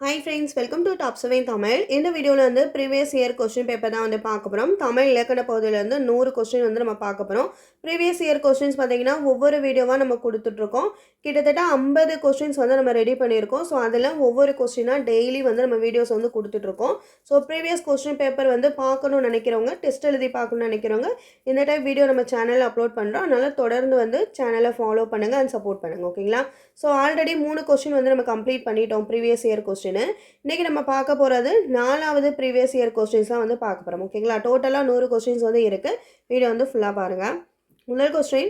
Hi friends, welcome to top 7 Tamil. இந்த வீடியோவில் வந்து ப்ரீவியஸ் இயர் கொஸ்டின் பேப்பர் தான் வந்து பார்க்க போகிறோம். தமிழ் இலக்கண பகுதியிலேருந்து 100 கொஸ்டின் வந்து நம்ம பார்க்க போகிறோம். ப்ரீவியஸ் இயர் கொஸ்டின்ஸ் பார்த்தீங்கன்னா ஒவ்வொரு வீடியோவாக நம்ம கொடுத்துட்ருக்கோம். கிட்டத்தட்ட 50 கொஸ்டின்ஸ் வந்து நம்ம ரெடி பண்ணியிருக்கோம். ஸோ அதில் ஒவ்வொரு கொஸ்டினாக டெய்லி வந்து நம்ம வீடியோஸ் வந்து கொடுத்துட்ருக்கோம். ஸோ ப்ரீவியஸ் கொஸ்டின் பேப்பர் வந்து பார்க்கணும்னு நினைக்கிறவங்க, டெஸ்ட் எழுதி பார்க்கணும்னு நினைக்கிறவங்க இந்த டைப் வீடியோ நம்ம சேனலில் அப்லோட் பண்ணுறோம். அதனால் தொடர்ந்து வந்து சேனலை ஃபாலோ பண்ணுங்கள் அண்ட் சப்போர்ட் பண்ணுங்கள். ஓகேங்களா? ஸோ ஆல்ரெடி 3 கொஸ்டின் வந்து நம்ம கம்ப்ளீட் பண்ணிட்டோம் ப்ரீவியஸ் இயர் கொஸ்டின். இன்றைக்கி நம்ம பார்க்க போகிறது 4வது ப்ரீவியஸ் இயர் கொஸ்டின்ஸ் தான் வந்து பார்க்க போகிறோம். ஓகேங்களா? டோட்டலாக 100 கொஸ்டின்ஸ் வந்து இருக்குது. வீடியோ வந்து ஃபுல்லாக பாருங்கள். முதல் கொஸ்டின்,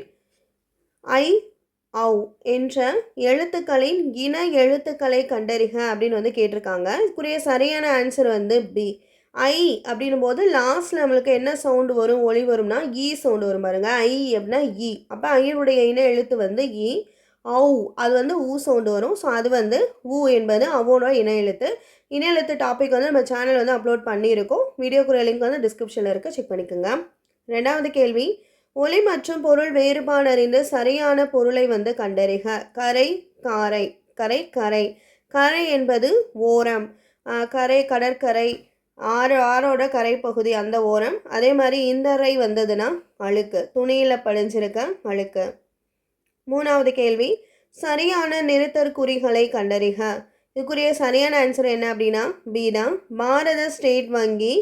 ஐ ஔ என்ற எழுத்துக்களின் இன எழுத்துக்களை கண்டறிக அப்படின்னு வந்து கேட்டிருக்காங்க. இதுக்குரிய சரியான ஆன்சர் வந்து பி. ஐ அப்படின்னும் போது லாஸ்ட்டில் நம்மளுக்கு என்ன சவுண்டு வரும், ஒளி வரும்னா ஈ சவுண்டு வரும் பாருங்க. ஐ அப்படின்னா ஈ. அப்போ ஐயுடைய இன எழுத்து வந்து ஈ. ஔ அது வந்து ஊ சவுண்டு வரும். ஸோ அது வந்து ஊ என்பது அவோட இன எழுத்து. இன எழுத்து டாபிக் வந்து நம்ம சேனல் வந்து அப்லோட் பண்ணியிருக்கோம். வீடியோக்குரிய லிங்க் வந்து டிஸ்கிரிப்ஷனில் இருக்குது, செக் பண்ணிக்கோங்க. ரெண்டாவது கேள்வி, ஒலி மற்றும் பொருள் வேறுபாடு அறிந்து சரியான பொருளை வந்து கண்டறிக. கரை காரை. கரை கரை. கரை என்பது ஓரம். கரை கடற்கரை, ஆறோட கரைப்பகுதி அந்த ஓரம். அதே மாதிரி இந்த ரை வந்ததுன்னா அழுக்கு, துணியில் படிஞ்சிருக்க அழுக்கு. மூணாவது கேள்வி, சரியான நிறுத்தற்குறிகளை கண்டறிக. இதுக்குரிய சரியான ஆன்சர் என்ன அப்படின்னா பி தான். பாரத ஸ்டேட் வங்கி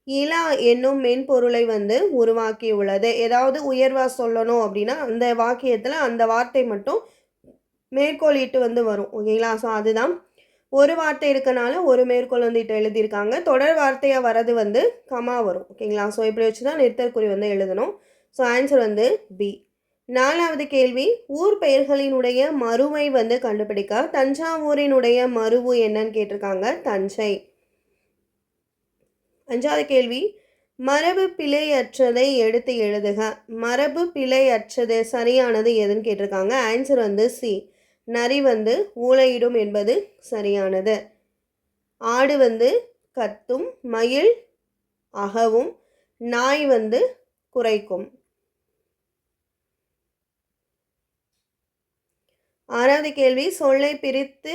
இலா என்னும் மென்பொருளை வந்து உருவாக்கி உள்ளது. ஏதாவது உயர்வா சொல்லணும் அப்படின்னா அந்த வாக்கியத்தில் அந்த வார்த்தை மட்டும் மேற்கோளிட்டு வந்து வரும். ஓகேங்களா? ஸோ அதுதான். ஒரு வார்த்தை இருக்கனால ஒரு மேற்கோள் வந்து இட்டு எழுதியிருக்காங்க. தொடர் வார்த்தையாக வர்றது வந்து கமா வரும். ஓகேங்களா? ஸோ இப்படி வச்சு தான் நிறுத்தற்குறி வந்து எழுதணும். ஸோ ஆன்சர் வந்து பி. நாலாவது கேள்வி, ஊர் பெயர்களினுடைய மருவை வந்து கண்டுபிடிக்க. தஞ்சாவூரினுடைய மருவு என்னன்னு கேட்டிருக்காங்க. தஞ்சை. அஞ்சாவது கேள்வி, மரபு பிழையற்றதை எடுத்து எழுதுக. மரபு பிழையற்றது சரியானது எதுன்னு கேட்டிருக்காங்க. ஆன்சர் வந்து சி. நரி வந்து ஊளையிடும் என்பது சரியானது. ஆடு வந்து கத்தும், மயில் அகவும், நாய் வந்து குறைக்கும். ஆறாவது கேள்வி, சொல்லை பிரித்து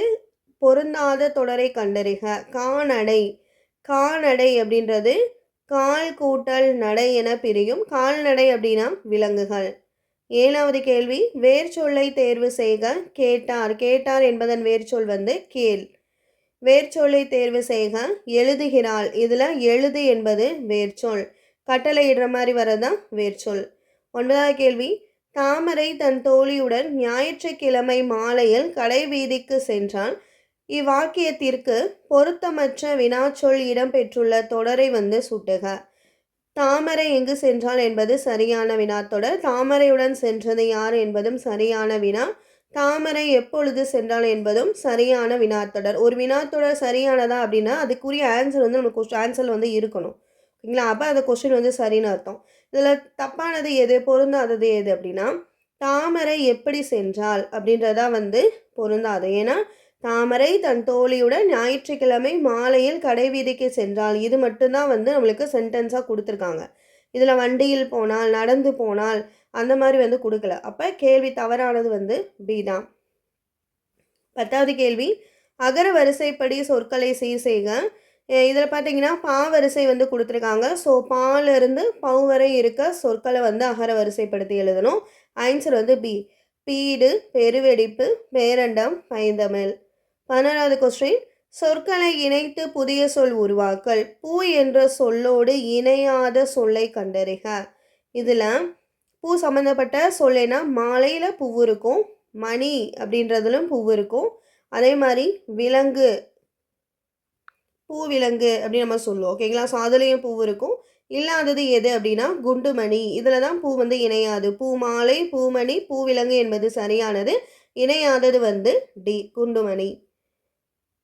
பொருந்தாத தொடரை கண்டறிக. கால்நடை. கால்நடை அப்படின்றது கால் கூட்டல் நடை என பிரியும். கால்நடை அப்படின்னா விலங்குகள். ஏழாவது கேள்வி, வேர்ச்சொல்லை தேர்வு செய்க. கேட்டார். கேட்டார் என்பதன் வேர்ச்சொல் வந்து கேள். வேர்ச்சொல்லை தேர்வு செய்க. எழுதுகிறாள். இதில் எழுது என்பது வேர்ச்சொல். கட்டளை இடுற மாதிரி வரதான் வேர்ச்சொல். ஒன்பதாவது கேள்வி, தாமரை தன் தோழியுடன் ஞாயிற்றுக்கிழமை மாலையில் கடை வீதிக்கு சென்றால். இவ்வாக்கியத்திற்கு பொருத்தமற்ற வினாச்சொல் இடம்பெற்றுள்ள தொடரை வந்து சுட்டுக. தாமரை எங்கு சென்றால் என்பது சரியான வினாத்தொடர். தாமரையுடன் சென்றது யார் என்பதும் சரியான வினா. தாமரை எப்பொழுது சென்றால் என்பதும் சரியான வினாத்தொடர். ஒரு வினாத்தொடர் சரியானதா அப்படின்னா அதுக்குரிய ஆன்சர் வந்து நமக்கு ஆன்சர் வந்து இருக்கணும். ஓகேங்களா? அப்போ அந்த கொஸ்டின் வந்து சரின்னு அர்த்தம். இதில் தப்பானது எது, பொருந்தாதது எது அப்படின்னா தாமரை எப்படி சென்றால் அப்படின்றதா வந்து பொருந்தாது. ஏன்னா தாமரை தன் தோழியுடன் ஞாயிற்றுக்கிழமை மாலையில் கடை வீதிக்கு சென்றால் இது மட்டும்தான் வந்து நம்மளுக்கு சென்டென்ஸாக கொடுத்துருக்காங்க. இதில் வண்டியில் போனால், நடந்து போனால் அந்த மாதிரி வந்து கொடுக்கல. அப்போ கேள்வி தவறானது வந்து பி தான். 10வது கேள்வி, அகர வரிசைப்படி சொற்களை சீர் செய்க. இதில் பார்த்தீங்கன்னா பா வரிசை வந்து கொடுத்துருக்காங்க. ஸோ பாலிருந்து பவு வரை இருக்க சொற்களை வந்து அகர வரிசைப்படுத்தி எழுதணும். ஆன்சர் வந்து பி. பீடு, பெருவெடிப்பு, பேரண்டம், பைந்தமிழ். 11வது கொஸ்டின், சொற்களை இணைத்து புதிய சொல் உருவாக்கல். பூ என்ற சொல்லோடு இணையாத சொல்லை கண்டறிக. இதில் பூ சம்மந்தப்பட்ட சொல்லைனா மாலையில் பூவு இருக்கும், மணி அப்படின்றதுலும் பூவு இருக்கும். அதே மாதிரி விலங்கு, பூ விலங்கு அப்படின்னு நம்ம சொல்லுவோம். ஓகேங்களா? ஸோ அதுலேயும் பூ இருக்கும். இல்லாதது எது அப்படின்னா குண்டுமணி. இதில் தான் பூ வந்து இணையாது. பூ மாலை, பூமணி, பூவிலங்கு என்பது சரியானது. இணையாதது வந்து டி, குண்டுமணி.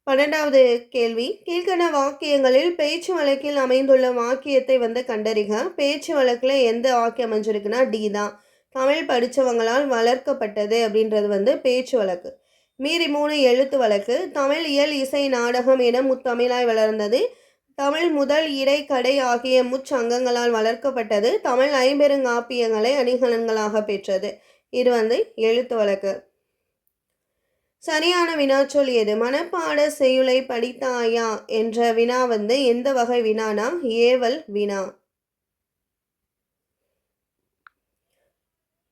12வது கேள்வி, கீழ்கண்ட வாக்கியங்களில் பேச்சு வழக்கில் அமைந்துள்ள வாக்கியத்தை வந்து கண்டறிக. பேச்சு வழக்கில் எந்த வாக்கியம் அமைஞ்சிருக்குன்னா டி தான். தமிழ் படித்தவங்களால் வளர்க்கப்பட்டது அப்படின்றது வந்து பேச்சு வழக்கு. மீறி 3 எழுத்து வழக்கு. தமிழ் இயல் இசை நாடகம் என முத்தமிழாய் வளர்ந்தது. தமிழ் முதல் இடை கடை ஆகிய முச்சங்கங்களால் வளர்க்கப்பட்டது. தமிழ் ஐம்பெருங்காப்பியங்களை அணிகலன்களாக பெற்றது. இது வந்து எழுத்து வழக்கு. சரியான வினாச்சொல் எது? மனப்பாட செய்யுளை படித்தாயா என்ற வினா வந்து எந்த வகை வினானா ஏவல் வினா.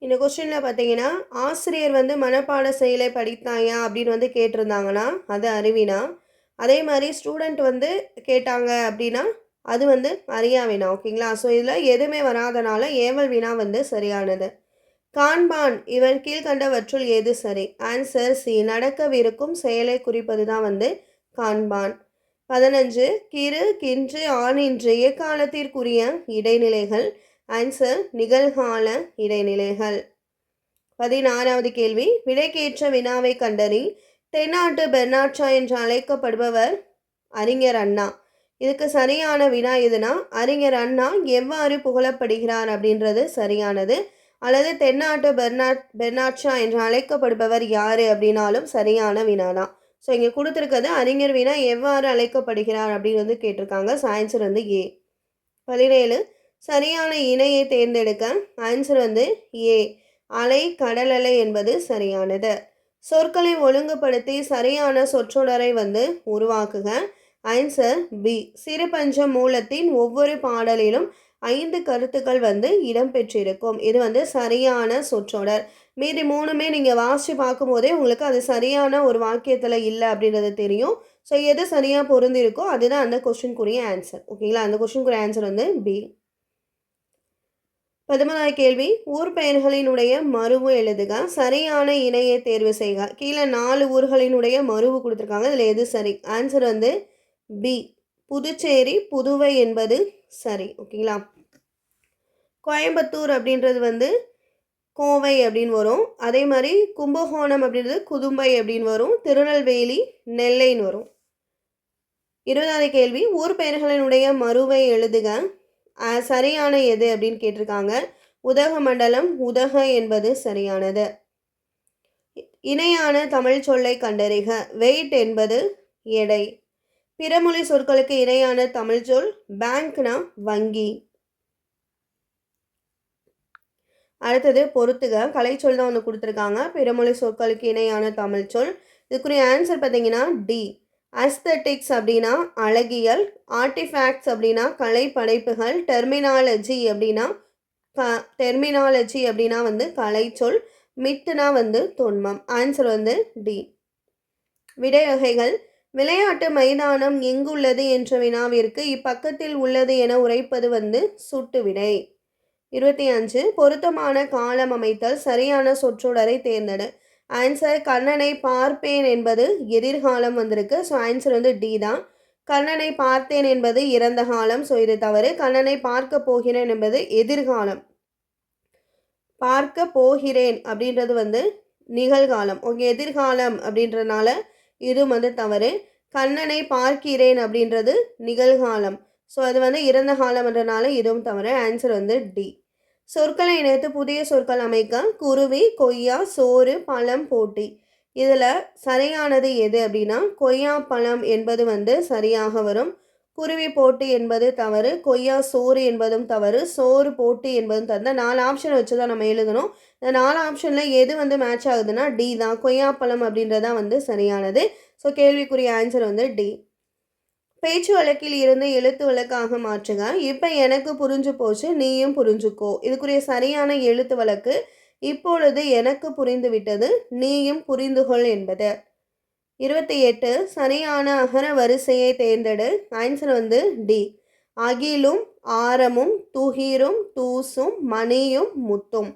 இந்த கொஸ்டினில் பார்த்தீங்கன்னா ஆசிரியர் வந்து மனப்பாட செயலை படித்தாயா அப்படின்னு வந்து கேட்டிருந்தாங்கன்னா அது அறிவினா. அதே மாதிரி ஸ்டூடெண்ட் வந்து கேட்டாங்க அப்படின்னா அது வந்து அறியா வினா. ஓகேங்களா? ஸோ இதில் எதுவுமே வராதனால ஏவல் வினா வந்து சரியானது. காண்பான் இவன் கீழ்கண்டவற்றுள் எது சரி? Answer C. நடக்கவிருக்கும் செயலை குறிப்பது தான் வந்து காண்பான். 15 கிறு கின்று ஆனின்று எக்காலத்திற்குரிய இடைநிலைகள். ஆன்சர் நிகழ்கால இடைநிலைகள். 16வது கேள்வி விடைக்கேற்ற வினாவை கண்டறி. தென்னாட்டு பெர்னாட் ஷா என்று அழைக்கப்படுபவர் அறிஞர் அண்ணா. இதுக்கு சரியான வினா எதுனா அறிஞர் அண்ணா எவ்வாறு புகழப்படுகிறார் அப்படின்றது சரியானது. அல்லது தென்னாட்டு பெர்னாட் ஷா என்று அழைக்கப்படுபவர் யாரு அப்படின்னாலும் சரியான வினா தான். ஸோ இங்கே கொடுத்துருக்கிறது அறிஞர் வினா எவ்வாறு அழைக்கப்படுகிறார் அப்படின்னு வந்து கேட்டிருக்காங்க. ஸோ ஆன்சர் வந்து ஏ. 17 சரியான இணையை தேர்ந்தெடுக்க. ஆன்சர் வந்து ஏ. அலை கடல் அலை என்பது சரியானது. சொற்களை ஒழுங்குபடுத்தி சரியான சொற்றொடரை வந்து உருவாக்குக. Answer B. சிறுபஞ்ச மூலத்தின் ஒவ்வொரு பாடலிலும் 5 கருத்துக்கள் வந்து இடம்பெற்றிருக்கும். இது வந்து சரியான சொற்றொடர். மீதி 3மே நீங்கள் வாசித்து பார்க்கும்போதே உங்களுக்கு அது சரியான ஒரு வாக்கியத்தில் இல்லை அப்படின்றது தெரியும். ஸோ எது சரியாக பொருந்திருக்கோ அதுதான் அந்த கொஸ்டினுக்குரிய ஆன்சர். ஓகேங்களா? அந்த கொஸ்டினுக்குரிய ஆன்சர் வந்து பி. 11வது கேள்வி ஊர் பெயர்களினுடைய மருவு எழுதுக. சரியான இணையை தேர்வு செய்க. கீழே 4 ஊர்களினுடைய மருவு கொடுத்துருக்காங்க. இதில் எது சரி? ஆன்சர் வந்து பி. புதுச்சேரி புதுவை என்பது சரி. ஓகேங்களா? கோயம்புத்தூர் அப்படின்றது வந்து கோவை அப்படின்னு வரும். அதே மாதிரி கும்பகோணம் அப்படின்றது குதும்பை அப்படின்னு வரும். திருநெல்வேலி நெல்லைன்னு வரும். 20வது கேள்வி ஊர் பெயர்களினுடைய மருவை எழுதுக. சரியான எது அப்படின்னு கேட்டிருக்காங்க. உதகமண்டலம் உதக என்பது சரியானது. இணையான தமிழ் சொல்லை கண்டறிக. வெயிட் என்பது எடை. பிறமொழி சொற்களுக்கு இணையான தமிழ் சொல் பேங்க்னா வங்கி. அடுத்தது பொறுத்துக. கலைச்சொல் தான் ஒன்று கொடுத்துருக்காங்க. பிறமொழி சொற்களுக்கு இணையான தமிழ் சொல். இதுக்குரிய ஆன்சர் பார்த்தீங்கன்னா டி. அஸ்தட்டிக்ஸ் அப்படின்னா அழகியல். ஆர்டிஃபேக்ட்ஸ் அப்படின்னா கலை படைப்புகள். டெர்மினாலஜி அப்படின்னா வந்து கலைச்சொல். மித்துனா வந்து தொன்மம். ஆன்சர் வந்து டி. விடை வகைகள். விளையாட்டு மைதானம் எங்குள்ளது என்ற வினாவிற்கு இப்பக்கத்தில் உள்ளது என உரைப்பது வந்து சுட்டு விடை. 25 பொருத்தமான காலம் அமைத்தல். சரியான சொற்றொடரை தேர்ந்தெடு. ஆன்சர் கண்ணனை பார்ப்பேன் என்பது எதிர்காலம் வந்திருக்கு. ஸோ ஆன்சர் வந்து டி தான். கண்ணனை பார்த்தேன் என்பது இறந்த காலம். ஸோ இது தவறு. கண்ணனை பார்க்க போகிறேன் என்பது எதிர்காலம். பார்க்க போகிறேன் அப்படின்றது வந்து நிகழ்காலம். ஓகே, எதிர்காலம் அப்படின்றதுனால இதுவும் வந்து தவறு. கண்ணனை பார்க்கிறேன் அப்படின்றது நிகழ்காலம். ஸோ அது வந்து இறந்த காலம்ன்றனால இதுவும் தவறு. ஆன்சர் வந்து டி. சொற்களை இணைத்து புதிய சொற்கள் அமைக்க. குருவி கொய்யா சோறு பழம் போட்டி. இதில் சரியானது எது அப்படின்னா கொய்யா பழம் என்பது வந்து சரியாக வரும். குருவி போட்டி என்பது தவறு. கொய்யா சோறு என்பதும் தவறு. சோறு போட்டி என்பதும் தவறு. 4 ஆப்ஷன் வச்சு தான் நம்ம எழுதணும். இந்த 4 ஆப்ஷனில் எது வந்து மேட்ச் ஆகுதுன்னா டி தான். கொய்யாப்பழம் அப்படின்றதான் வந்து சரியானது. ஸோ கேள்விக்குரிய ஆன்சர் வந்து டி. பேச்சு வழக்கில் இருந்து எழுத்து வழக்காக மாற்றுக. இப்போ எனக்கு புரிஞ்சு போச்சு நீயும் புரிஞ்சுக்கோ. இதுக்குரிய சரியான எழுத்து வழக்கு இப்பொழுது எனக்கு புரிந்து விட்டது நீயும் புரிந்துகொள் என்பது. 28 சரியான அகர வரிசையை தேர்ந்தெடு. ஆன்சர் வந்து டி. அகிலும் ஆரமும் துகிரும் தூசும் மணியும் முத்தும்.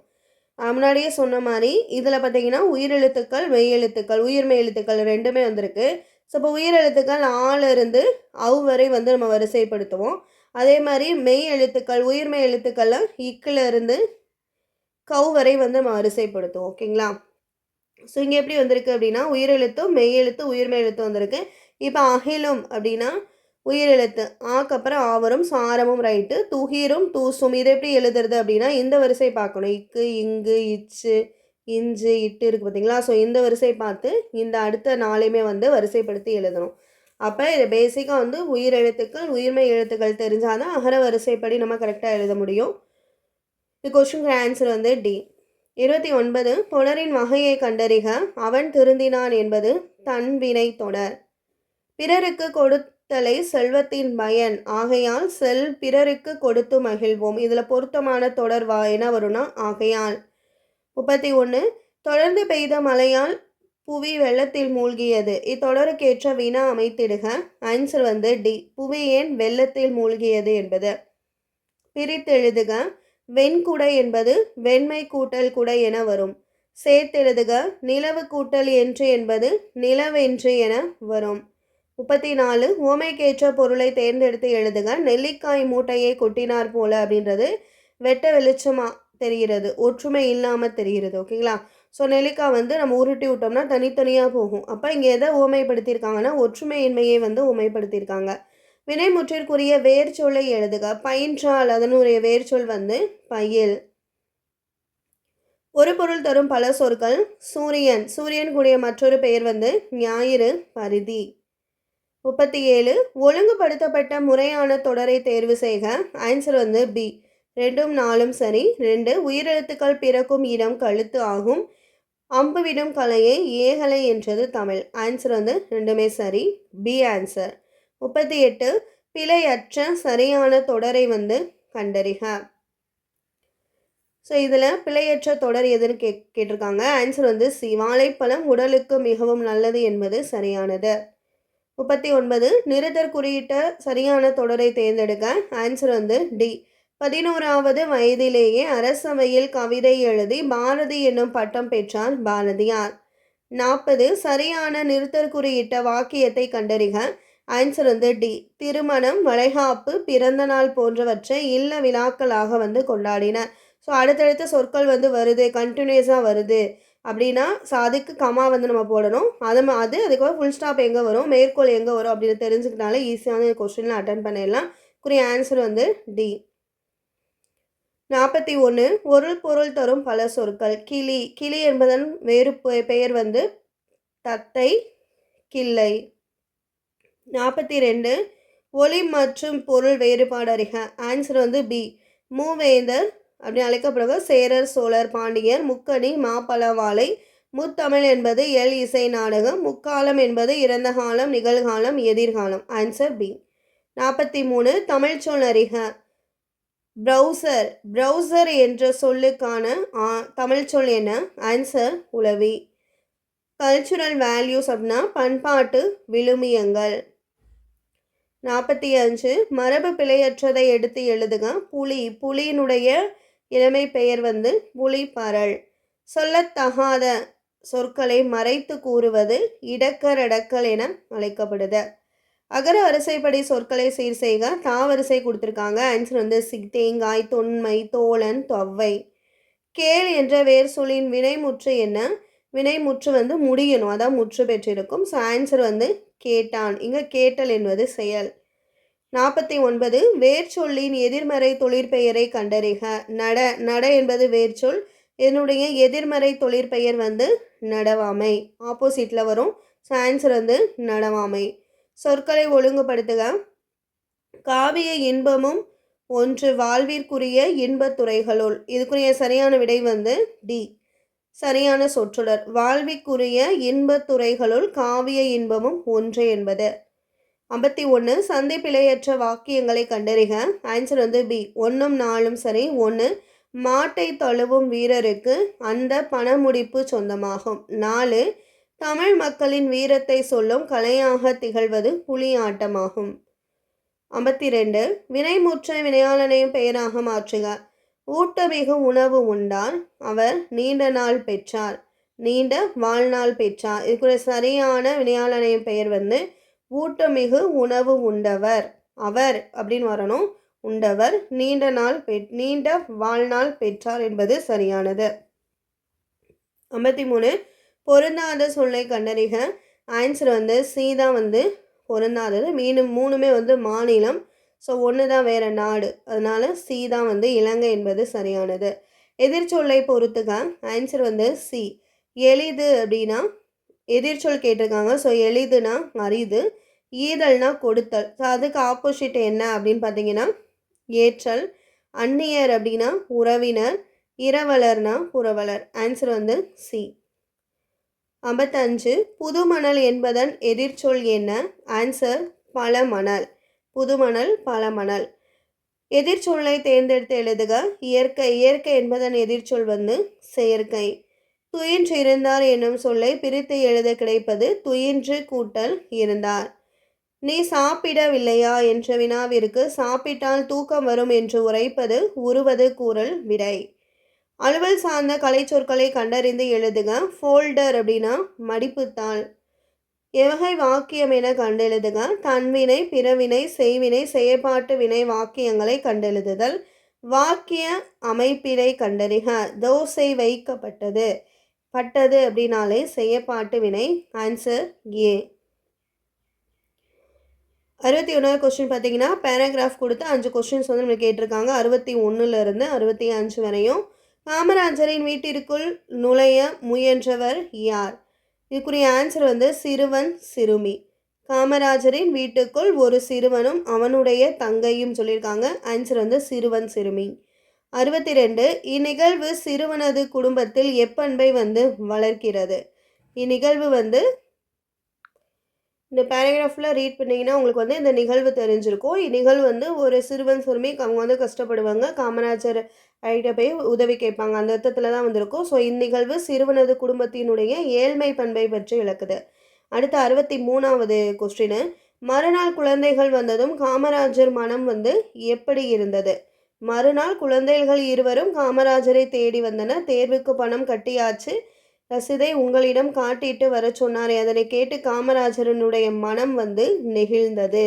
முன்னாடியே சொன்ன மாதிரி இதில் பார்த்தீங்கன்னா உயிரெழுத்துக்கள் மெய்யெழுத்துக்கள் உயிர்மெய் எழுத்துக்கள் ரெண்டுமே வந்திருக்கு. ஸோ இப்போ உயிரெழுத்துக்கள் ஆலிருந்து அவ் வரை வந்து நம்ம வரிசைப்படுத்துவோம். அதே மாதிரி மெய் எழுத்துக்கள் உயிர்மெய் எழுத்துக்கள்லாம் இக்கிலிருந்து கவ் வரை வந்து நம்ம வரிசைப்படுத்துவோம். ஓகேங்களா? ஸோ இங்கே எப்படி வந்திருக்கு அப்படின்னா உயிரெழுத்தும் மெய்யெழுத்து உயிர்மெய் எழுத்து வந்திருக்கு. இப்போ அகிலும் அப்படின்னா உயிரெழுத்து ஆக்கப்புறம் ஆவரும் சாரமும் ரைட்டு. துகிரும் தூசும் இது எப்படி எழுதுறது அப்படின்னா இந்த வரிசை பார்க்கணும். இக்கு இங்கு இச்சு இஞ்சு இட்டு இருக்குது பார்த்தீங்களா? ஸோ இந்த வரிசை பார்த்து இந்த அடுத்த 4மே வந்து வரிசைப்படுத்தி எழுதணும். அப்போ இது பேசிக்காக வந்து உயிரெழுத்துக்கள் உயிர்மெய் எழுத்துக்கள் தெரிஞ்சால் தான் அகர வரிசைப்படி நம்ம கரெக்டாக எழுத முடியும். இந்த கொஸ்டினுக்கு ஆன்சர் வந்து டி. 29 தொடரின் வகையை கண்டறிக. அவன் திருந்தினான் என்பது தன்வினை தொடர். பிறருக்கு கொடுத்தலை செல்வத்தின் பயன் ஆகையால் பிறருக்கு கொடுத்து மகிழ்வோம். இதில் பொருத்தமான தொடர் என்ன வரும்னா ஆகையால். 31 தொடர்ந்து பெய்த மழையால் புவி வெள்ளத்தில் மூழ்கியது. இத்தொடருக்கேற்ற வினா அமைத்திடுக. Answer D. புவி ஏன் வெள்ளத்தில் மூழ்கியது என்பது. பிரித்தெழுதுக. வெண்குடை என்பது வெண்மை கூட்டல் குடை என வரும். சேர்த்தெழுதுக. நிலவு கூட்டல் என்று என்பது நிலவென்று என வரும். 34 உவமைக்கேற்ற பொருளை தேர்ந்தெடுத்து எழுதுக. நெல்லிக்காய் மூட்டையை கொட்டினார் போல அப்படின்றது வெட்ட வெளிச்சமா தெரிகிறது, ஒற்றுமை இல்லாமல் தெரிகிறது. ஓகேங்களா? ஸோ நெல்லிக்காய் நம்ம உருட்டி விட்டோம்னா தனித்தனியாக போகும். அப்போ இங்கே எதை உவமைப்படுத்தியிருக்காங்கன்னா ஒற்றுமையின்மையை உவமைப்படுத்தியிருக்காங்க. வினைமுற்றிற்குரிய வேர்ச்சொல்லை எழுதுக. பயின்றால் அதனுடைய வேர்ச்சொல் பயில். ஒரு பொருள் தரும் பல சொற்கள். சூரியன், சூரியன் கூடிய மற்றொரு பெயர் ஞாயிறு, பரிதி. 37 ஒழுங்குபடுத்தப்பட்ட முறையான தொடரை தேர்வு செய்க. Answer B. 2ம் 4ம் சரி. 2 உயிரெழுத்துக்கள் பிறக்கும் இடம் கழுத்து ஆகும். அம்பு விடும் கலையை ஏகலை என்றது தமிழ். ஆன்சர் 2மே சரி. B answer. 38 பிழையற்ற சரியான தொடரை கண்டறிக. ஸோ இதில் பிழையற்ற தொடர் எதுன்னு கேட்டிருக்காங்க. Answer C. வாழைப்பழம் உடலுக்கு மிகவும் நல்லது என்பது சரியானது. 39 நிறுத்தற் குறியிட்ட சரியான தொடரை தேர்ந்தெடுக்க. Answer D. 11வது வயதிலேயே அரசவையில் கவிதை எழுதி பாரதி என்னும் பட்டம் பெற்றார் பாரதியார். 40 சரியான நிறுத்தற் குறியிட்ட வாக்கியத்தை கண்டறிக. Answer D. திருமணம், வளைகாப்பு, பிறந்த நாள் போன்றவற்றை இல்ல விழாக்களாக கொண்டாடினர். ஸோ அடுத்தடுத்த சொற்கள் வருது, கண்டினியூஸாக வருது அப்படின்னா அதுக்கு கமா நம்ம போடணும். அதுக்கப்புறம் ஃபுல் ஸ்டாப் எங்கே வரும், மேற்கோள் எங்கே வரும் அப்படின்னு தெரிஞ்சுக்கிட்டாலே ஈஸியான கொஸ்டினில் அட்டன் பண்ணிடலாம். குறிய ஆன்சர் டி. 41 பொருள் தரும் பல சொற்கள். கிளி, கிளி என்பதன் வேறு பெயர் தத்தை, கிள்ளை. 42 ஒளி மற்றும் பொருள் வேறுபாடு அறிக. Answer B. மூவேந்தர் அப்படின்னு அழைக்கப்படுவது சேரர், சோழர், பாண்டியர். முக்கணி, மாப்பழவாழை. முத்தமிழ் என்பது இசை நாடகம். முக்காலம் என்பது இறந்த காலம், நிகழ்காலம், எதிர்காலம். Answer B. 43 தமிழ் சொல் அறிக. ப்ரௌசர், ப்ரௌசர் என்ற சொல்லுக்கான தமிழ் சொல் என்ன? ஆன்சர் உளவி. கல்ச்சுரல் வேல்யூஸ் அப்படின்னா பண்பாட்டு விழுமியங்கள். 45 மரபு பிழையற்றதை எடுத்து எழுதுக. புலி, புலியினுடைய இளமை பெயர் புலிப்பரல். சொல்லத்தகாத சொற்களை மறைத்து கூறுவது இடக்கரடக்கல் என அழைக்கப்படுது. அகர வரிசைப்படி சொற்களை சீர் செய்க. தாவரிசை கொடுத்துருக்காங்க. Answer C. தேங்காய், தொன்மை, தோழன், தொவ்வை. கேள் என்ற வேர் சொல்லின் வினைமுற்று என்ன? வினைமுற்று முடியணும், அதான் முற்று பெற்றிருக்கும். ஸோ ஆன்சர் கேட்டான். இங்கே கேட்டல் என்பது செயல். 49 வேர் சொல்லின் எதிர்மறை தொழிற்பெயரை கண்டறிக. நட, நட என்பது வேர் சொல். இதனுடைய எதிர்மறை தொழிற்பெயர் நடவாமை, ஆப்போசிட்டில் வரும். ஸோ ஆன்சர் நடவாமை. சொற்களை ஒழுங்குபடுத்துக. காவிய இன்பமும் ஒன்று வாழ்விற்குரிய இன்பத்துறைகளுள். இதுக்குரிய சரியான விடை டி. சரியான சொற்றொடர். வாழ்விற்குரிய இன்பத்துறைகளுள் காவிய இன்பமும் ஒன்று என்பது. 51 சந்தி பிழையற்ற வாக்கியங்களை கண்டறிக. Answer B. 1ம் 4ம் சரி. 1 மாட்டை தழுவும் வீரருக்கு அந்த பணமுடிப்பு சொந்தமாகும். 4 தமிழ் மக்களின் வீரத்தை சொல்லும் கலையாக திகழ்வது புலியாட்டமாகும். 52 வினைமுற்றை வினையாளனையும் பெயராக மாற்றுக. ஊட்டமிகு உணவு உண்டார், அவர் நீண்ட நாள் பெற்றார், நீண்ட வாழ்நாள் பெற்றார். இதுக்குரிய சரியான வினையாளனையும் பெயர் ஊட்டமிகு உணவு உண்டவர், அவர் அப்படின்னு வரணும். உண்டவர் நீண்ட வாழ்நாள் பெற்றார் என்பது சரியானது. 53 பொருந்தாத சொல்லை கண்டறிக. ஆன்சர் சி தான் பொருந்தாதது. மீண்டும் 3மே மாநிலம். ஸோ 1 தான் வேறு நாடு, அதனால சி தான் இலங்கை என்பது சரியானது. எதிர்ச்சொல்லை பொறுத்துக. Answer C. எளிது அப்படின்னா எதிர்ச்சொல் கேட்டிருக்காங்க. ஸோ எளிதுனா அரிது, ஈதல்னா கொடுத்தல். ஸோ அதுக்கு ஆப்போசிட் என்ன அப்படின்னு பார்த்தீங்கன்னா ஏற்றல். அந்நியர் அப்படின்னா உறவினர், இரவலர்னா புரவலர். ஆன்சர் வந்து சி. 55 புதுமணல் என்பதன் எதிர்ச்சொல் என்ன? ஆன்சர் பழமணல். புதுமணல் பழமணல். எதிர்ச்சொல்லை தேர்ந்தெடுத்து எழுதுக. இயற்கை. இயற்கை என்பதன் எதிர்ச்சொல் வந்து செயற்கை. துயின்று இருந்தார் என்னும் சொல்லை பிரித்து எழுத கிடைப்பது துயின்று கூட்டல் இருந்தார். நீ சாப்பிடவில்லையா என்ற வினாவிற்கு சாப்பிட்டால் தூக்கம் வரும் என்று உரைப்பது உருவது கூறல் விடை. அலுவல் சார்ந்த கலை சொற்களை கண்டறிந்து எழுதுக. ஃபோல்டர் அப்படின்னா மடிப்புத்தாள். எவகை வாக்கியம் என கண்டெழுதுக. தன்வினை, பிறவினை, செய்வினை, செயற்பாட்டு வினை வாக்கியங்களை கண்டெழுதுதல். வாக்கிய அமைப்பினை கண்டறிக. தோசை வைக்கப்பட்டது. பட்டது அப்படின்னாலே செயற்பாட்டு வினை. Answer A. 61வது கொஸ்டின் பார்த்தீங்கன்னா பேராகிராஃப் கொடுத்து 5 கொஸ்டின்ஸ் வந்து நம்மளுக்கு கேட்டிருக்காங்க. 61லேருந்து 65 வரையும். காமராஜரின் வீட்டிற்குள் நுழைய முயன்றவர் யார்? இதுக்குரிய ஆன்சர் வந்து சிறுவன் சிறுமி. காமராஜரின் வீட்டுக்குள் ஒரு சிறுவனும் அவனுடைய தங்கையும் சொல்லியிருக்காங்க. ஆன்சர் வந்து சிறுவன் சிறுமி. 62 இந்நிகழ்வு சிறுவனது குடும்பத்தில் எப்பண்பை வந்து வளர்க்கிறது? இந்நிகழ்வு வந்து இந்த பேராகிராஃபில் ரீட் பண்ணிங்கன்னா உங்களுக்கு வந்து இந்த நிகழ்வு தெரிஞ்சிருக்கும். இந்நிகழ்வு வந்து ஒரு சிறுவன் சிறுமி அவங்க வந்து கஷ்டப்படுவாங்க. காமராஜர் ஐட்ட போய் உதவி கேட்பாங்க. அந்த அர்த்தத்தில் தான் வந்திருக்கும். ஸோ இந்நிகழ்வு சிறுவனது குடும்பத்தினுடைய ஏழ்மை பண்பை பற்றி விளக்குது. அடுத்த 63வது கொஸ்டின். மறுநாள் குழந்தைகள் வந்ததும் காமராஜர் மனம் வந்து எப்படி இருந்தது? மறுநாள் குழந்தைகள் இருவரும் காமராஜரை தேடி வந்தனர். தேர்வுக்கு பணம் கட்டியாச்சு. ரசீதை உங்களிடம் காட்டிட்டு வர சொன்னாரே, அதனை கேட்டு காமராஜரனுடைய மனம் வந்து நெகிழ்ந்தது.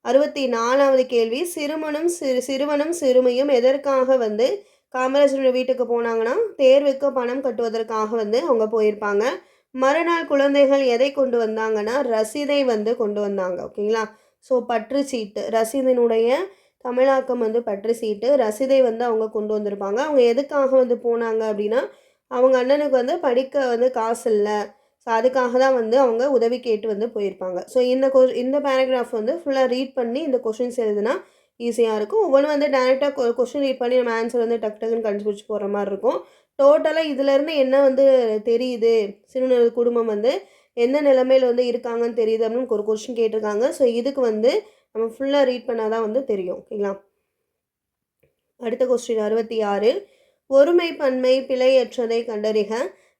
64வது கேள்வி. சிறுவனும் சிறுமியும் எதற்காக வந்து காமராஜருடைய வீட்டுக்கு போனாங்கன்னா தேர்வுக்கு பணம் கட்டுவதற்காக வந்து அவங்க போயிருப்பாங்க. மறுநாள் குழந்தைகள் எதை கொண்டு வந்தாங்கன்னா ரசீதை வந்து கொண்டு வந்தாங்க. ஓகேங்களா? ஸோ பற்று சீட்டு. ரசீதினுடைய தமிழாக்கம் வந்து பற்று சீட்டு. ரசீதை வந்து அவங்க கொண்டு வந்திருப்பாங்க. அவங்க எதுக்காக வந்து போனாங்க அப்படின்னா அவங்க அண்ணனுக்கு வந்து படிக்க வந்து காசு இல்லை. ஸோ அதுக்காக தான் வந்து அவங்க உதவி கேட்டு வந்து போயிருப்பாங்க. ஸோ இந்த பேராகிராஃப் வந்து ஃபுல்லாக ரீட் பண்ணி இந்த கொஷின்ஸ் எழுதுனா ஈஸியாக இருக்கும். ஒவ்வொன்று வந்து டேரெக்டாக கொஷின் ரீட் பண்ணி நம்ம ஆன்சர் வந்து டக்கு டக்குன்னு கண்டுபிடிச்சி போகிற மாதிரி இருக்கும். டோட்டலாக இதிலேருந்து என்ன வந்து தெரியுது, சிறுவனது குடும்பம் வந்து எந்த நிலைமையில் வந்து இருக்காங்கன்னு தெரியுது அப்படின்னு ஒரு கொஷின் கேட்டிருக்காங்க. ஸோ இதுக்கு வந்து நம்ம ஃபுல்லாக ரீட் பண்ணால் தான் வந்து தெரியும். ஓகேங்களா? அடுத்த கொஸ்டின் 66. ஒருமை பன்மை பிழையற்றதை கண்டறிக.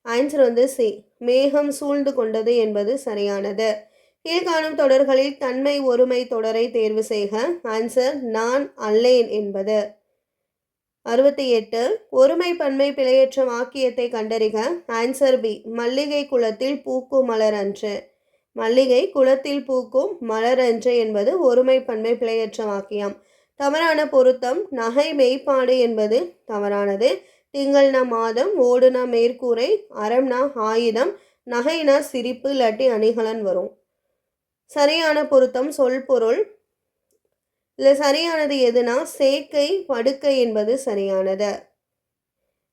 ஆன்சர் வந்து சி. மேகம் சூழ்ந்து கொண்டது என்பது சரியானது. கீழ்காணும் தொடர்களில் தன்மை ஒருமை தொடரை தேர்வு செய்க. ஆன்சர் நான் அல்லேன் என்பது. 68. ஒருமை பன்மை பிழையற்ற வாக்கியத்தை கண்டறிக. Answer B. மல்லிகை குளத்தில் பூக்கும் மலர் அன்று. மல்லிகை குளத்தில் பூக்கும் மலர் அன்று என்பது ஒருமை பன்மை பிழையற்ற வாக்கியம். தவறான பொருத்தம். நகை மெய்ப்பாடு என்பது தவறானது. திங்கள்னா மாதம், ஓடுனா மேற்கூரை, அறம்னா ஆயுதம், நகைனா சிரிப்பு இல்லாட்டி அணிகலன் வரும். சரியான பொருத்தம் சொல் பொருள். இதில் சரியானது எதுனா சேக்கை படுக்கை என்பது சரியானது.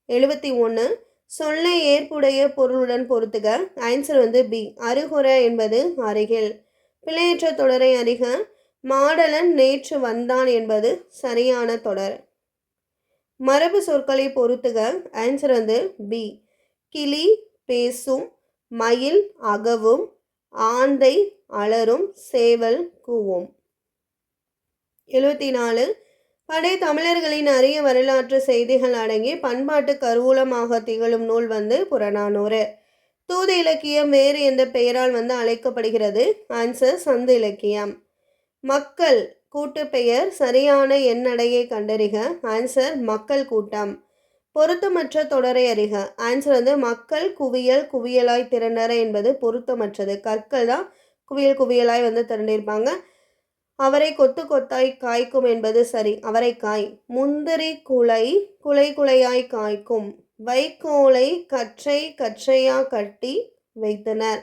71. சொல்லை ஏற்புடைய பொருளுடன் பொருத்துக. ஆன்சர் வந்து பி. அருகுற என்பது அருகில். பிழையற்ற தொடரை அறிக. மாடலன் நேற்று வந்தான் என்பது சரியான தொடர். மரபு சொற்களை பொருத்துக. ஆன்சர் வந்து பி. கிளி பேசும், மயில் அகவும், ஆந்தை அலரும், சேவல் கூவும். 74. படை தமிழர்களின் அரிய வரலாற்று செய்திகள் அடங்கி பண்பாட்டு கருவூலமாக திகழும் நூல் வந்து புறநானூறு. தூது இலக்கியம் வேறு எந்த பெயரால் வந்து அழைக்கப்படுகிறது? ஆன்சர் சந்து இலக்கியம். மக்கள் கூட்டு பெயர் சரியான எண்ணடையை கண்டறிக. ஆன்சர் மக்கள் கூட்டம். பொருத்தமற்ற தொடரை அறிக. ஆன்சர் வந்து மக்கள் குவியல் குவியலாய் திரண்டர என்பது பொருத்தமற்றது. கற்கள் தான் குவியல் குவியலாய் வந்து திரண்டிருப்பாங்க. அவரை கொத்து கொத்தாய் காய்க்கும் என்பது சரி. அவரைக்காய். முந்திரி குலை குலை குலையாய் காய்க்கும். வைக்கோலை கற்றை கற்றையா கட்டி வைத்தனர்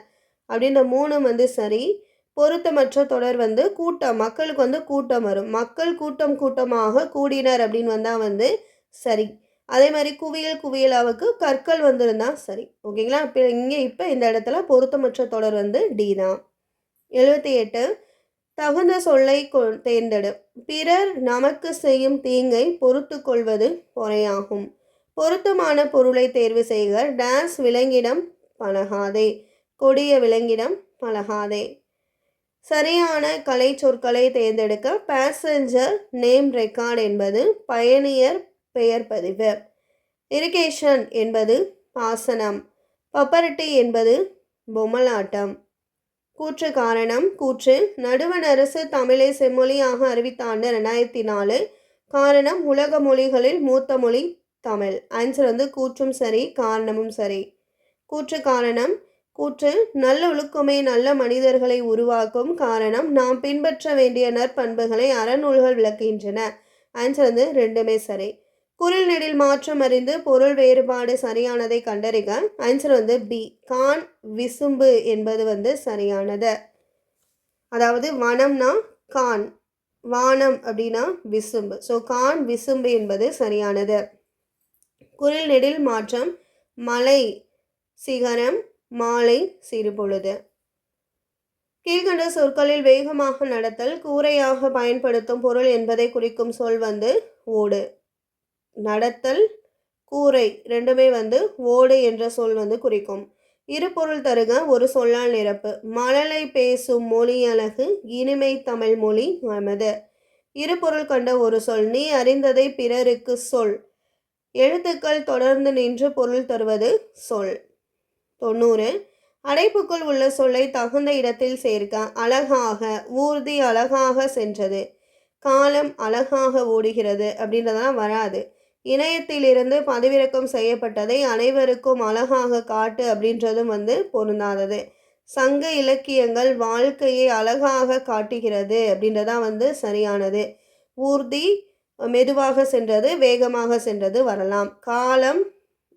அப்படின்ற 3 வந்து சரி. பொருத்தமற்ற தொடர் வந்து கூட்டம். மக்களுக்கு வந்து கூட்டம் வரும். மக்கள் கூட்டம் கூட்டமாக கூடினர் அப்படின்னு வந்தால் வந்து சரி. அதே மாதிரி குவியல் குவியலாவுக்கு கற்கள் வந்திருந்தா சரி. ஓகேங்களா? இப்போ இந்த இடத்துல பொருத்தமற்ற தொடர் வந்து டி தான். 78. தகுந்த சொல்லை தேர்ந்தெடு. பிறர் நமக்கு செய்யும் தீங்கை பொறுத்து கொள்வது பொறையாகும். பொருத்தமான பொருளை தேர்வு செய்க. டேஸ் விலங்கிடம் பழகாதே, கொடிய விலங்கிடம் பழகாதே. சரியான கலை சொற்களை தேர்ந்தெடுக்க. பேசஞ்சர் நேம் ரெக்கார்ட் என்பது பயணியர் பெயர் பதிவு. இரிகேஷன் என்பது பாசனம். பப்பரட்டி என்பது பொம்மலாட்டம். கூற்று காரணம். கூற்று நடுவண் அரசு தமிழை செம்மொழியாக அறிவித்த ஆண்டு 2004. காரணம் உலக மொழிகளில் மூத்த மொழி தமிழ். ஆன்சர் வந்து கூற்றும் சரி, காரணமும் சரி. கூற்று காரணம். கூற்று நல்லொழுக்கமே நல்ல மனிதர்களை உருவாக்கும். காரணம் நாம் பின்பற்ற வேண்டிய நற்பண்புகளை அறநூல்கள் விளக்குகின்றன. ஆன்சர் வந்து ரெண்டுமே சரி. குரில் நெடில் மாற்றம் அறிந்து பொருள் வேறுபாடு சரியானதை கண்டறிக. ஆன்சர் வந்து பி, கான் விசும்பு என்பது வந்து சரியானது. அதாவது வனம்னா கான், வானம் அப்படின்னா விசும்பு. ஸோ கான் விசும்பு என்பது சரியானது. குரில் நெடில் மாற்றம் மலை சிகரம், மாலை சிறுபொழுது. கீழ்கண்ட சொற்களில் வேகமாக நடத்தல் கூரையாக பயன்படுத்தும் பொருள் என்பதை குறிக்கும் சொல் வந்து ஓடு. நடத்தல், கூரை ரெண்டுமே வந்து ஓடு என்ற சொல் வந்து குறிக்கும். இரு பொருள் தருக, ஒரு சொல்லால் நிரப்பு. மழலை பேசும் மொழி அழகு, இனிமை தமிழ் மொழி நமது. இரு பொருள் கண்ட ஒரு சொல். நீ அறிந்ததை பிறருக்கு சொல். எழுத்துக்கள் தொடர்ந்து நின்று பொருள் தருவது சொல். 90. அடைப்புக்குள் உள்ள சொல்லை தகுந்த இடத்தில் சேர்க்க. அழகாக, ஊர்தி அழகாக சென்றது, காலம் அழகாக ஓடுகிறது அப்படின்றதெல்லாம் வராது. இணையத்திலிருந்து பதிவிறக்கம் செய்யப்பட்டதை அனைவருக்கும் அழகாக காட்டு அப்படின்றதும் வந்து பொருந்தாதது. சங்க இலக்கியங்கள் வாழ்க்கையை அழகாக காட்டுகிறது அப்படின்றதான் வந்து சரியானது. ஊர்தி மெதுவாக சென்றது, வேகமாக சென்றது வரலாம். காலம்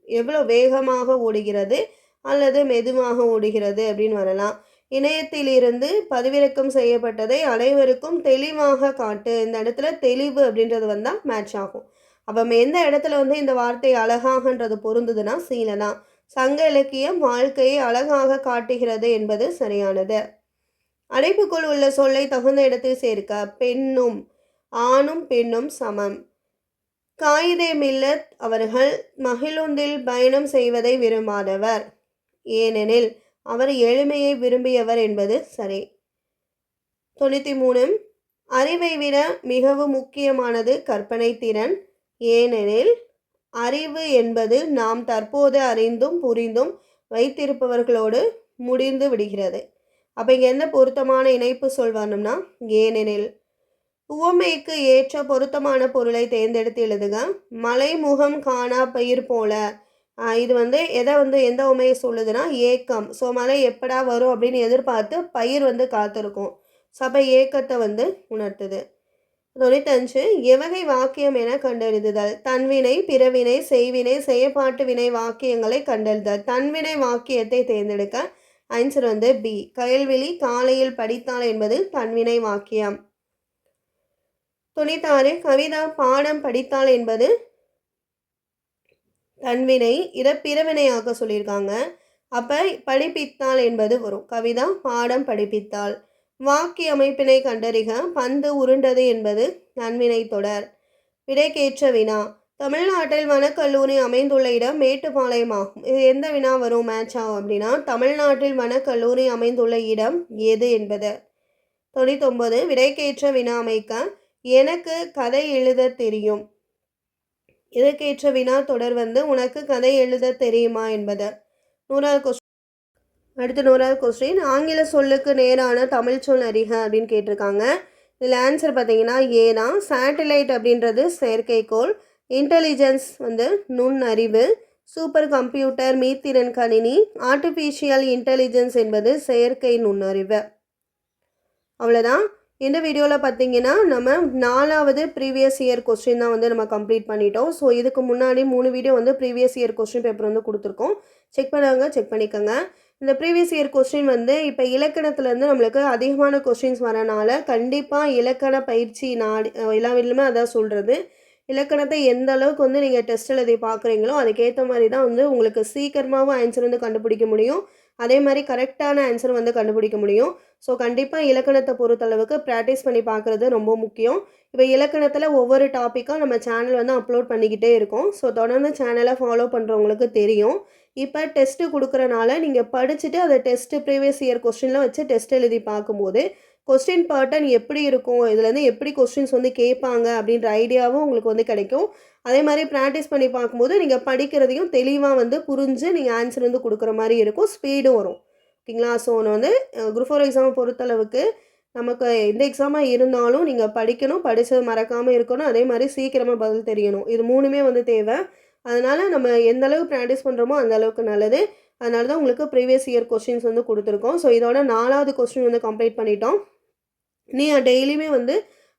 எவ்வளோ வேகமாக ஓடுகிறது அல்லது மெதுவாக ஓடுகிறது அப்படின்னு வரலாம். இணையத்திலிருந்து பதிவிறக்கம் செய்யப்பட்டதை அனைவருக்கும் தெளிவாக காட்டு. இந்த இடத்துல தெளிவு அப்படின்றது வந்தால் மேட்ச் ஆகும். அப்போ எந்த இடத்துல வந்து இந்த வார்த்தை அழகாகன்றது பொருந்துதுன்னா சீல தான். சங்க இலக்கியம் வாழ்க்கையை அழகாக காட்டுகிறது என்பது சரியானது. அடைப்புக்குள் உள்ள சொல்லை தகுந்த இடத்தில் சேர்க்க. பெண்ணும் ஆணும் பெண்ணும் சமம். காயிதே மில்லத் அவர்கள் மகிழுந்தில் பயணம் செய்வதை விரும்பாதவர், ஏனெனில் அவர் எளிமையை விரும்பியவர் என்பது சரி. 93. அறிவை விட மிகவும் முக்கியமானது கற்பனை திறன், ஏனெனில் அறிவு என்பது நாம் தற்போது அறிந்தும் புரிந்தும் வைத்திருப்பவர்களோடு முடிந்து விடுகிறது. அப்போ இங்கே எந்த பொருத்தமான இணைப்பு சொல் வரணும்னா ஏனெனில். உவமைக்கு ஏற்ற பொருத்தமான பொருளை தேர்ந்தெடுத்து எழுதுக. மலைமுகம் காணா பயிர் போல. இது வந்து எதை வந்து எந்த உமையை சொல்லுதுன்னா ஏக்கம். ஸோ மழை எப்படா வரும் அப்படின்னு எதிர்பார்த்து பயிர் வந்து காத்திருக்கும். ஸோ அப்போ ஏக்கத்தை வந்து உணர்த்துது. 95. எவகை வாக்கியம் என கண்டறிதுதல். தன்வினை, பிறவினை, செய்வினை, செயற்பாட்டு வினை வாக்கியங்களை கண்டறிதல். தன்வினை வாக்கியத்தை தேர்ந்தெடுக்க. ஆன்சர் வந்து பி, கயல்விழி காலையில் படித்தாள் என்பது தன்வினை வாக்கியம். 96. கவிதா பாடம் படித்தாள் என்பது தன்வினை, இதை பிறவினையாக்க சொல்லியிருக்காங்க. அப்போ படிப்பித்தாள் என்பது வரும். கவிதா பாடம் படிப்பித்தாள். வாக்கிய அமைப்பினை கண்டறிக. பந்து உருண்டது என்பது தன்வினை தொடர். விடைக்கேற்ற வினா. தமிழ்நாட்டில் வனக்கல்லூரி அமைந்துள்ள இடம் மேட்டுப்பாளையம் ஆகும். இது எந்த வினா வரும் மேட்ச் ஆகும் அப்படின்னா தமிழ்நாட்டில் வனக்கல்லூரி அமைந்துள்ள இடம் எது என்பது. 99. விடைக்கேற்ற வினா அமைக்க. எனக்கு கதை எழுத தெரியும். இதற்கேற்ற வினா தொடர் வந்து உனக்கு கதை எழுத தெரியுமா என்பது. 100வது கொஸ்டின். அடுத்து 100வது கொஸ்டின். ஆங்கில சொல்லுக்கு நேரான தமிழ் சொல் அறிக அப்படின்னு கேட்டிருக்காங்க. இதில் ஆன்சர் பார்த்தீங்கன்னா ஏ தான். சேட்டலைட் அப்படின்றது செயற்கைக்கோள். இன்டெலிஜென்ஸ் வந்து நுண்ணறிவு. சூப்பர் கம்ப்யூட்டர் மீத்திறன் கணினி. ஆர்டிஃபிஷியல் இன்டெலிஜென்ஸ் என்பது செயற்கை நுண்ணறிவு. அவ்வளோதான். இந்த வீடியோவில் பார்த்தீங்கன்னா நம்ம 4வது ப்ரீவியஸ் இயர் கொஸ்டின் தான் வந்து நம்ம கம்ப்ளீட் பண்ணிட்டோம். ஸோ இதுக்கு முன்னாடி 3 வீடியோ வந்து ப்ரீவியஸ் இயர் கொஸ்டின் பேப்பர் வந்து கொடுத்துருக்கோம். செக் பண்ணிக்கோங்க. இந்த ப்ரீவியஸ் இயர் கொஸ்டின் வந்து இப்போ இலக்கணத்துலேருந்து நம்மளுக்கு அதிகமான கொஸ்டின்ஸ் வரனால கண்டிப்பாக இலக்கண பயிற்சி எல்லா வீட்லையுமே அதான் சொல்கிறது. இலக்கணத்தை எந்த அளவுக்கு வந்து நீங்கள் டெஸ்ட் எழுதி பார்க்குறீங்களோ அதுக்கேற்ற மாதிரி தான் வந்து உங்களுக்கு சீக்கிரமாகவும் ஆன்சர் வந்து கண்டுபிடிக்க முடியும். அதே மாதிரி கரெக்டான ஆன்சர் வந்து கண்டுபிடிக்க முடியும். ஸோ கண்டிப்பாக இலக்கணத்தை பொறுத்தளவுக்கு ப்ராக்டிஸ் பண்ணி பார்க்குறது ரொம்ப முக்கியம். இப்போ இலக்கணத்தில் ஒவ்வொரு டாப்பிக்காக நம்ம சேனல் வந்து அப்லோட் பண்ணிக்கிட்டே இருக்கோம். ஸோ தொடர்ந்து சேனலை ஃபாலோ பண்ணுறவங்களுக்கு தெரியும். இப்போ டெஸ்ட்டு கொடுக்குறனால நீங்கள் படிச்சுட்டு அதை டெஸ்ட்டு ப்ரீவியஸ் இயர் கொஸ்டின்லாம் வச்சு டெஸ்ட் எழுதி பார்க்கும்போது கொஸ்டின் பேட்டர்ன் எப்படி இருக்கும், இதுலேருந்து எப்படி கொஸ்டின்ஸ் வந்து கேட்பாங்க அப்படின்ற ஐடியாவும் உங்களுக்கு வந்து கிடைக்கும். அதே மாதிரி ப்ராக்டிஸ் பண்ணி பார்க்கும்போது நீங்கள் படிக்கிறதையும் தெளிவாக வந்து புரிஞ்சு நீங்கள் ஆன்சர் வந்து கொடுக்குற மாதிரி இருக்கும், ஸ்பீடும் வரும். ஓகேங்களா? ஸோ ஒன்று வந்து குரூப் 4 எக்ஸாமை பொறுத்தளவுக்கு நமக்கு எந்த எக்ஸாமாக இருந்தாலும் நீங்கள் படிக்கணும், படித்தது மறக்காமல் இருக்கணும், அதே மாதிரி சீக்கிரமாக பதில் தெரியணும். இது 3மே வந்து தேவை. அதனால் நம்ம எந்த அளவுக்கு ப்ராக்டிஸ் பண்ணுறோமோ அந்த அளவுக்கு நல்லது. அதனால தான் உங்களுக்கு ப்ரீவியஸ் இயர் கொஸ்டின்ஸ் வந்து கொடுத்துருக்கோம். ஸோ இதோட 4வது கொஸ்டின் வந்து கம்ப்ளீட் பண்ணிட்டோம். நீ டெய்லியுமே வந்து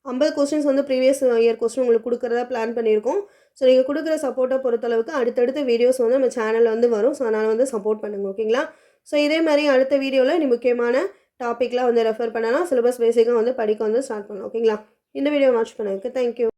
50 கொஸ்டின்ஸ் வந்து ப்ரீவியஸ் இயர் கொஸ்டின் உங்களுக்கு கொடுக்குறதா பிளான் பண்ணியிருக்கோம். ஸோ நீங்கள் கொடுக்குற சப்போர்ட்டை பொறுத்தளவுக்கு அடுத்தடுத்த வீடியோஸ் வந்து நம்ம சேனலில் வந்து வரும். ஸோ அதனால் வந்து சப்போர்ட் பண்ணுங்கள். ஓகேங்களா? ஸோ இதே மாதிரி அடுத்த வீடியோவில் நீ முக்கியமான டாப்பிக்லாம் வந்து ரெஃபர் பண்ணலாம். சிலபஸ் பேசிக்காக வந்து படிக்க வந்து ஸ்டார்ட் பண்ணலாம். ஓகேங்களா? இந்த வீடியோ வாட்ச் பண்ணதுக்கு தேங்க்யூ.